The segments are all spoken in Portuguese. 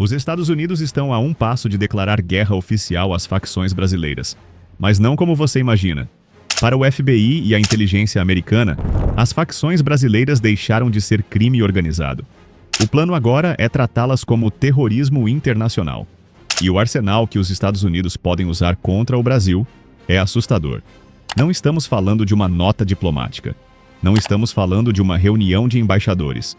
Os Estados Unidos estão a um passo de declarar guerra oficial às facções brasileiras, mas não como você imagina. Para o FBI e a inteligência americana, as facções brasileiras deixaram de ser crime organizado. O plano agora é tratá-las como terrorismo internacional. E o arsenal que os Estados Unidos podem usar contra o Brasil é assustador. Não estamos falando de uma nota diplomática. Não estamos falando de uma reunião de embaixadores.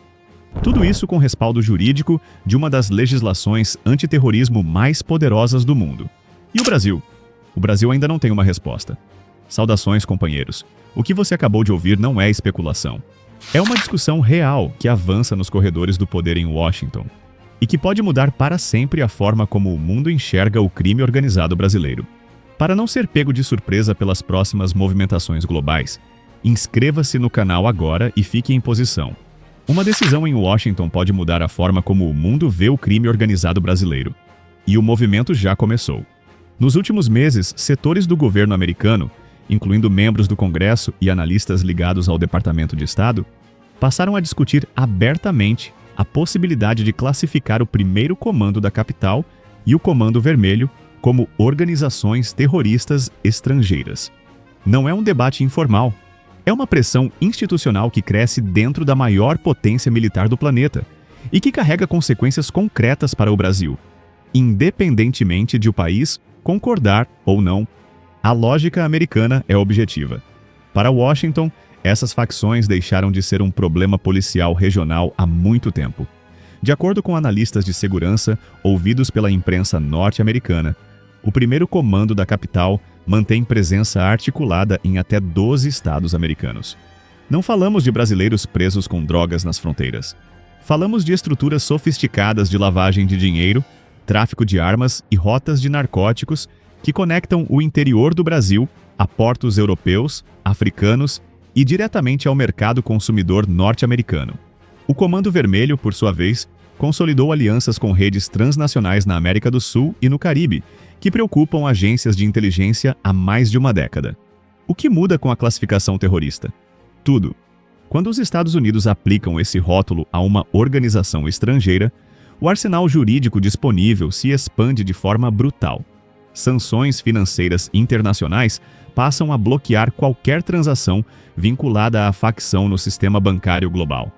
Tudo isso com respaldo jurídico de uma das legislações antiterrorismo mais poderosas do mundo. E o Brasil? O Brasil ainda não tem uma resposta. Saudações, companheiros. O que você acabou de ouvir não é especulação. É uma discussão real que avança nos corredores do poder em Washington e que pode mudar para sempre a forma como o mundo enxerga o crime organizado brasileiro. Para não ser pego de surpresa pelas próximas movimentações globais, inscreva-se no canal agora e fique em posição. Uma decisão em Washington pode mudar a forma como o mundo vê o crime organizado brasileiro. E o movimento já começou. Nos últimos meses, setores do governo americano, incluindo membros do Congresso e analistas ligados ao Departamento de Estado, passaram a discutir abertamente a possibilidade de classificar o primeiro comando da capital e o Comando Vermelho como organizações terroristas estrangeiras. Não é um debate informal. É uma pressão institucional que cresce dentro da maior potência militar do planeta e que carrega consequências concretas para o Brasil, independentemente de o país concordar ou não. A lógica americana é objetiva. Para Washington, essas facções deixaram de ser um problema policial regional há muito tempo. De acordo com analistas de segurança ouvidos pela imprensa norte-americana, o primeiro comando da capital mantém presença articulada em até 12 estados americanos. Não falamos de brasileiros presos com drogas nas fronteiras. Falamos de estruturas sofisticadas de lavagem de dinheiro, tráfico de armas e rotas de narcóticos que conectam o interior do Brasil a portos europeus, africanos e diretamente ao mercado consumidor norte-americano. O Comando Vermelho, por sua vez, consolidou alianças com redes transnacionais na América do Sul e no Caribe, que preocupam agências de inteligência há mais de uma década. O que muda com a classificação terrorista? Tudo. Quando os Estados Unidos aplicam esse rótulo a uma organização estrangeira, o arsenal jurídico disponível se expande de forma brutal. Sanções financeiras internacionais passam a bloquear qualquer transação vinculada à facção no sistema bancário global.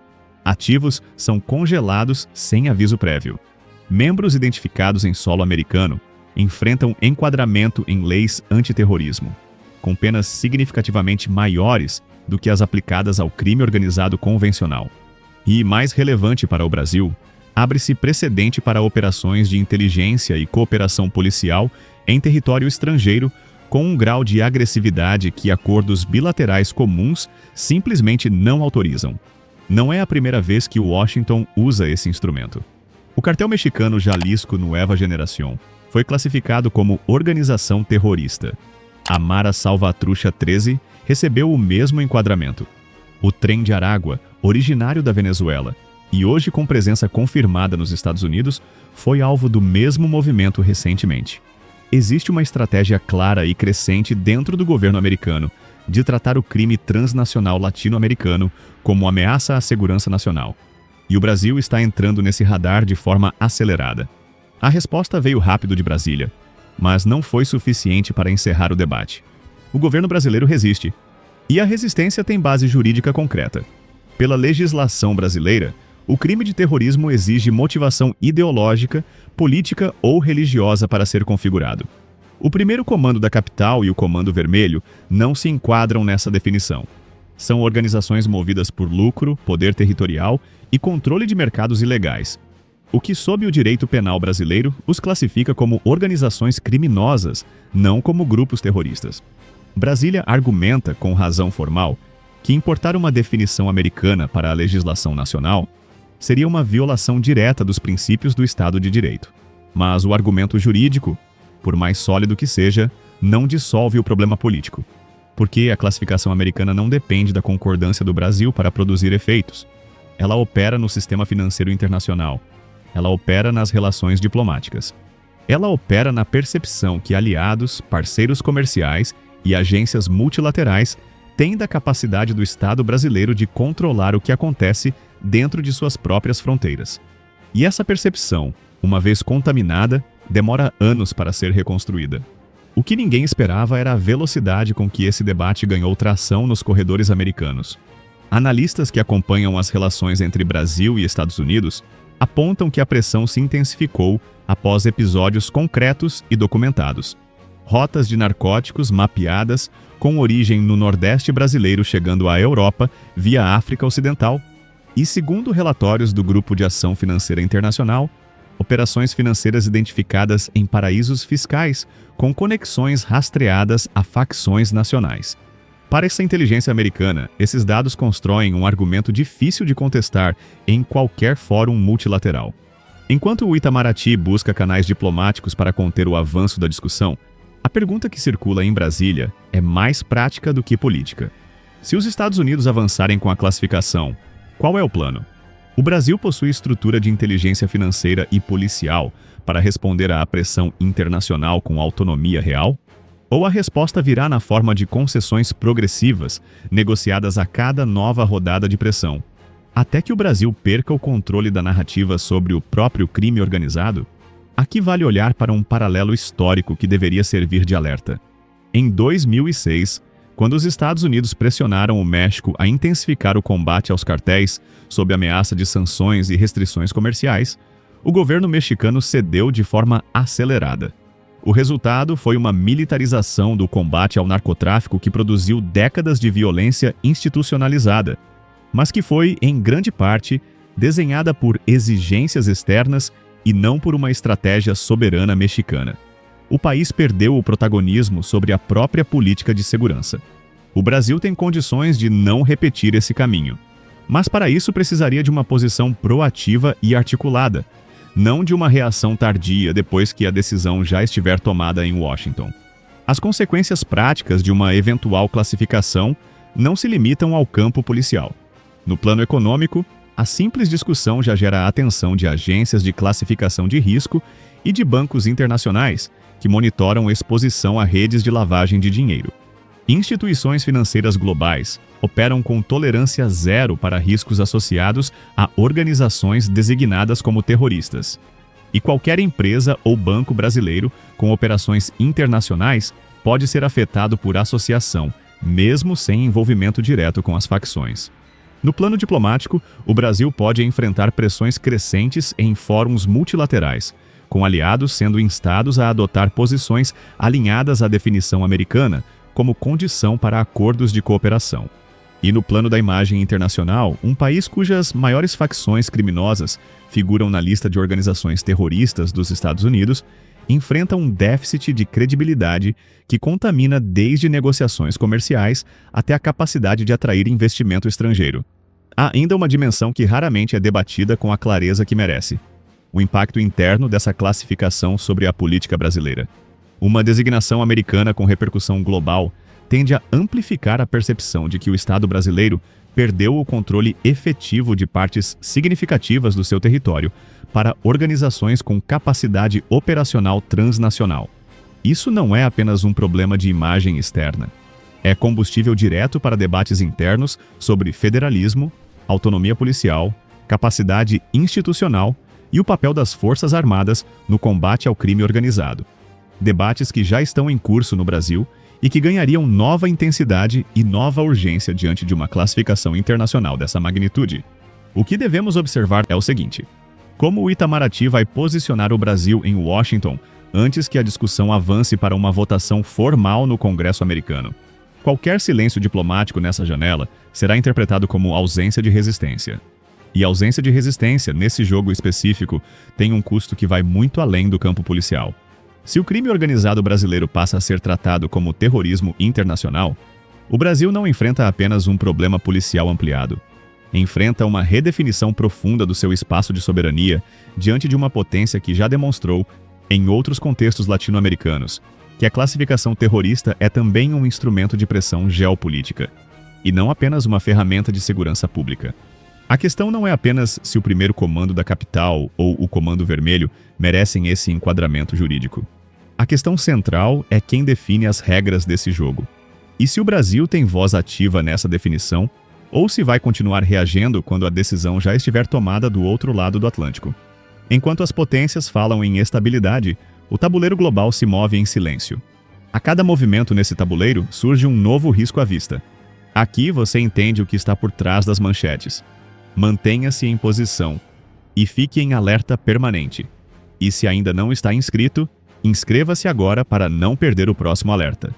Ativos são congelados sem aviso prévio. Membros identificados em solo americano enfrentam enquadramento em leis antiterrorismo, com penas significativamente maiores do que as aplicadas ao crime organizado convencional. E, mais relevante para o Brasil, abre-se precedente para operações de inteligência e cooperação policial em território estrangeiro com um grau de agressividade que acordos bilaterais comuns simplesmente não autorizam. Não é a primeira vez que Washington usa esse instrumento. O cartel mexicano Jalisco Nueva Generación foi classificado como organização terrorista. A Mara Salvatrucha 13 recebeu o mesmo enquadramento. O Trem de Aragua, originário da Venezuela, e hoje com presença confirmada nos Estados Unidos, foi alvo do mesmo movimento recentemente. Existe uma estratégia clara e crescente dentro do governo americano de tratar o crime transnacional latino-americano como ameaça à segurança nacional. E o Brasil está entrando nesse radar de forma acelerada. A resposta veio rápido de Brasília, mas não foi suficiente para encerrar o debate. O governo brasileiro resiste. E a resistência tem base jurídica concreta. Pela legislação brasileira, o crime de terrorismo exige motivação ideológica, política ou religiosa para ser configurado. O primeiro comando da capital e o Comando Vermelho não se enquadram nessa definição. São organizações movidas por lucro, poder territorial e controle de mercados ilegais, o que, sob o direito penal brasileiro, os classifica como organizações criminosas, não como grupos terroristas. Brasília argumenta, com razão formal, que importar uma definição americana para a legislação nacional seria uma violação direta dos princípios do Estado de Direito. Mas o argumento jurídico, por mais sólido que seja, não dissolve o problema político, porque a classificação americana não depende da concordância do Brasil para produzir efeitos. Ela opera no sistema financeiro internacional. Ela opera nas relações diplomáticas. Ela opera na percepção que aliados, parceiros comerciais e agências multilaterais têm da capacidade do Estado brasileiro de controlar o que acontece dentro de suas próprias fronteiras. E essa percepção, uma vez contaminada, demora anos para ser reconstruída. O que ninguém esperava era a velocidade com que esse debate ganhou tração nos corredores americanos. Analistas que acompanham as relações entre Brasil e Estados Unidos apontam que a pressão se intensificou após episódios concretos e documentados. Rotas de narcóticos mapeadas com origem no Nordeste brasileiro chegando à Europa via África Ocidental e, segundo relatórios do Grupo de Ação Financeira Internacional, operações financeiras identificadas em paraísos fiscais com conexões rastreadas a facções nacionais. Para essa inteligência americana, esses dados constroem um argumento difícil de contestar em qualquer fórum multilateral. Enquanto o Itamaraty busca canais diplomáticos para conter o avanço da discussão, a pergunta que circula em Brasília é mais prática do que política. Se os Estados Unidos avançarem com a classificação, qual é o plano? O Brasil possui estrutura de inteligência financeira e policial para responder à pressão internacional com autonomia real? Ou a resposta virá na forma de concessões progressivas, negociadas a cada nova rodada de pressão, até que o Brasil perca o controle da narrativa sobre o próprio crime organizado? Aqui vale olhar para um paralelo histórico que deveria servir de alerta. Em 2006, quando os Estados Unidos pressionaram o México a intensificar o combate aos cartéis sob ameaça de sanções e restrições comerciais, o governo mexicano cedeu de forma acelerada. O resultado foi uma militarização do combate ao narcotráfico que produziu décadas de violência institucionalizada, mas que foi, em grande parte, desenhada por exigências externas e não por uma estratégia soberana mexicana. O país perdeu o protagonismo sobre a própria política de segurança. O Brasil tem condições de não repetir esse caminho, mas para isso precisaria de uma posição proativa e articulada, não de uma reação tardia depois que a decisão já estiver tomada em Washington. As consequências práticas de uma eventual classificação não se limitam ao campo policial. No plano econômico, a simples discussão já gera a atenção de agências de classificação de risco e de bancos internacionais que monitoram exposição a redes de lavagem de dinheiro. Instituições financeiras globais operam com tolerância zero para riscos associados a organizações designadas como terroristas. E qualquer empresa ou banco brasileiro com operações internacionais pode ser afetado por associação, mesmo sem envolvimento direto com as facções. No plano diplomático, o Brasil pode enfrentar pressões crescentes em fóruns multilaterais, com aliados sendo instados a adotar posições alinhadas à definição americana como condição para acordos de cooperação. E no plano da imagem internacional, um país cujas maiores facções criminosas figuram na lista de organizações terroristas dos Estados Unidos enfrenta um déficit de credibilidade que contamina desde negociações comerciais até a capacidade de atrair investimento estrangeiro. Há ainda uma dimensão que raramente é debatida com a clareza que merece: o impacto interno dessa classificação sobre a política brasileira. Uma designação americana com repercussão global tende a amplificar a percepção de que o Estado brasileiro perdeu o controle efetivo de partes significativas do seu território para organizações com capacidade operacional transnacional. Isso não é apenas um problema de imagem externa. É combustível direto para debates internos sobre federalismo, autonomia policial, capacidade institucional e o papel das Forças Armadas no combate ao crime organizado. Debates que já estão em curso no Brasil e que ganhariam nova intensidade e nova urgência diante de uma classificação internacional dessa magnitude. O que devemos observar é o seguinte: como o Itamaraty vai posicionar o Brasil em Washington antes que a discussão avance para uma votação formal no Congresso americano? Qualquer silêncio diplomático nessa janela será interpretado como ausência de resistência. E ausência de resistência, nesse jogo específico, tem um custo que vai muito além do campo policial. Se o crime organizado brasileiro passa a ser tratado como terrorismo internacional, o Brasil não enfrenta apenas um problema policial ampliado. Enfrenta uma redefinição profunda do seu espaço de soberania diante de uma potência que já demonstrou, em outros contextos latino-americanos, que a classificação terrorista é também um instrumento de pressão geopolítica, e não apenas uma ferramenta de segurança pública. A questão não é apenas se o primeiro comando da capital ou o comando vermelho merecem esse enquadramento jurídico. A questão central é quem define as regras desse jogo. E se o Brasil tem voz ativa nessa definição, ou se vai continuar reagindo quando a decisão já estiver tomada do outro lado do Atlântico. Enquanto as potências falam em estabilidade, o tabuleiro global se move em silêncio. A cada movimento nesse tabuleiro surge um novo risco à vista. Aqui você entende o que está por trás das manchetes. Mantenha-se em posição e fique em alerta permanente. E se ainda não está inscrito, inscreva-se agora para não perder o próximo alerta.